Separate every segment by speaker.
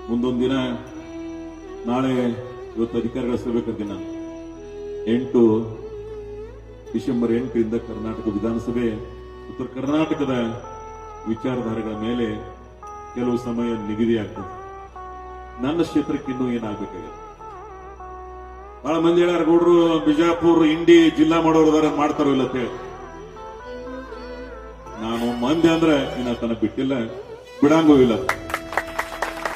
Speaker 1: ಮುಂದೊಂದು ದಿನ ನಾಳೆ ಇವತ್ತು ಅಧಿಕಾರಿಗಳ ಸಭೆ ದಿನ 8 ಡಿಸೆಂಬರ್ 8ರಿಂದ ಕರ್ನಾಟಕ ವಿಧಾನಸಭೆ ಉತ್ತರ ಕರ್ನಾಟಕದ ವಿಚಾರಧಾರೆಗಳ ಮೇಲೆ ಕೆಲವು ಸಮಯ ನಿಗದಿಯಾಗ್ತದೆ. ನನ್ನ ಕ್ಷೇತ್ರಕ್ಕೆ ಇನ್ನೂ ಏನಾಗಬೇಕಾಗಿದೆ? ಬಹಳ ಮಂದಿ ಹೇಳ್ಯಾರ, ಗೌಡ್ರು ಬಿಜಾಪುರ ಇಂಡಿ ಜಿಲ್ಲಾ ಮಾಡೋರು ಮಾಡ್ತಾರೋ ಇಲ್ಲ ಅಂತ ಹೇಳಿ. ನಾನು ಮಂದಿ ಅಂದ್ರೆ ಇನ್ನ ತನಕ ಬಿಟ್ಟಿಲ್ಲ, ಬಿಡಂಗೂ ಇಲ್ಲ.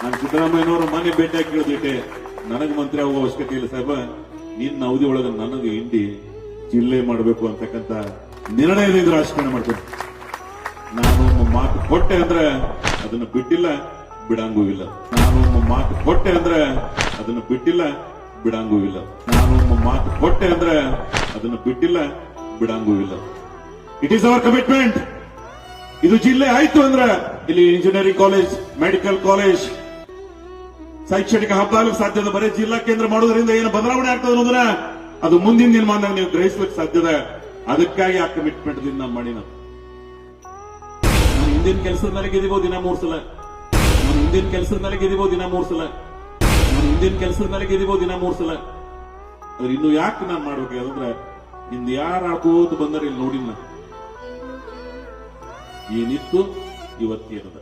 Speaker 1: ನಾನು ಸಿದ್ದರಾಮಯ್ಯನವರು ಮನೆ ಭೇಟಿಯಾಗಿ ಕೇಳಿದಿಟ್ಟೆ, ನನಗೆ ಮಂತ್ರಿ ಆಗುವ ಅವಶ್ಯಕತೆ ಇಲ್ಲ ಸಾಹೇಬ, ನಿನ್ನ ಅವಧಿ ಒಳಗೆ ನನಗೆ ಇಂಡಿ ಜಿಲ್ಲೆ ಮಾಡಬೇಕು ಅಂತಕ್ಕಂಥ ನಿರ್ಣಯದಿಂದ ರಾಜಕಾರಣ ಮಾಡ್ತೇನೆ. ನಾನು ಮಾತು ಕೊಟ್ಟೆ ಅಂದ್ರೆ ಅದನ್ನು ಬಿಟ್ಟಿಲ್ಲ, ಬಿಡಂಗೂ ಇಲ್ಲ. ನಾನು ಮಾತು ಕೊಟ್ಟೆ ಅಂದ್ರೆ ಅದನ್ನು ಬಿಟ್ಟಿಲ್ಲ, ಬಿಡಂಗೂ ಇಲ್ಲ. ನಾನು ಮಾತು ಕೊಟ್ಟೆ ಅಂದ್ರೆ ಅದನ್ನು ಬಿಟ್ಟಿಲ್ಲ, ಬಿಡಂಗೂ ಇಲ್ಲ. It is our commitment. ಇದು ಜಿಲ್ಲೆ ಆಯ್ತು ಅಂದ್ರೆ ಇಲ್ಲಿ ಇಂಜಿನಿಯರಿಂಗ್ ಕಾಲೇಜ್, ಮೆಡಿಕಲ್ ಕಾಲೇಜ್, ಶೈಕ್ಷಣಿಕ ಹಬ್ಬ ಆಗಲಿಕ್ಕೆ ಸಾಧ್ಯದ. ಬರೀ ಜಿಲ್ಲಾ ಕೇಂದ್ರ ಮಾಡೋದ್ರಿಂದ ಏನು ಬದಲಾವಣೆ ಆಗ್ತದೆ ಅನ್ನೋದನ್ನ ಅದು ಮುಂದಿನ ದಿನಮಾನದಾಗ ನೀವು ಗ್ರಹಿಸ್ಲಿಕ್ಕೆ ಸಾಧ್ಯದ. ಅದಕ್ಕಾಗಿ ಆ ಕಮಿಟ್ಮೆಂಟ್ ದಿಂದ ಮಾಡಿ ನಾನು ಹಿಂದಿನ ಕೆಲಸದ ಮೇಲೆ ಗೆದಿಬಹುದು ದಿನ 3 ಸಲ, ನಾನು ಹಿಂದಿನ ಕೆಲಸದ ಮೇಲೆ ಗೆದಿಬಹುದು ದಿನ 3 ಸಲ, ನಾನು ಹಿಂದಿನ ಕೆಲಸದ ಮೇಲೆ ಗೆದಿಬಹುದು ದಿನ 3 ಸಲ. ಆದ್ರೆ ಇನ್ನು ಯಾಕೆ ನಾನು ಮಾಡ್ಬೇಕಾದ್ರೆ ಹಿಂದೆ ಯಾರು ಆಡ್ಕೋತ ಬಂದರೆ ಇಲ್ಲಿ ನೋಡಿಲ್ಲ, ಏನಿತ್ತು ಇವತ್ತೇನದ.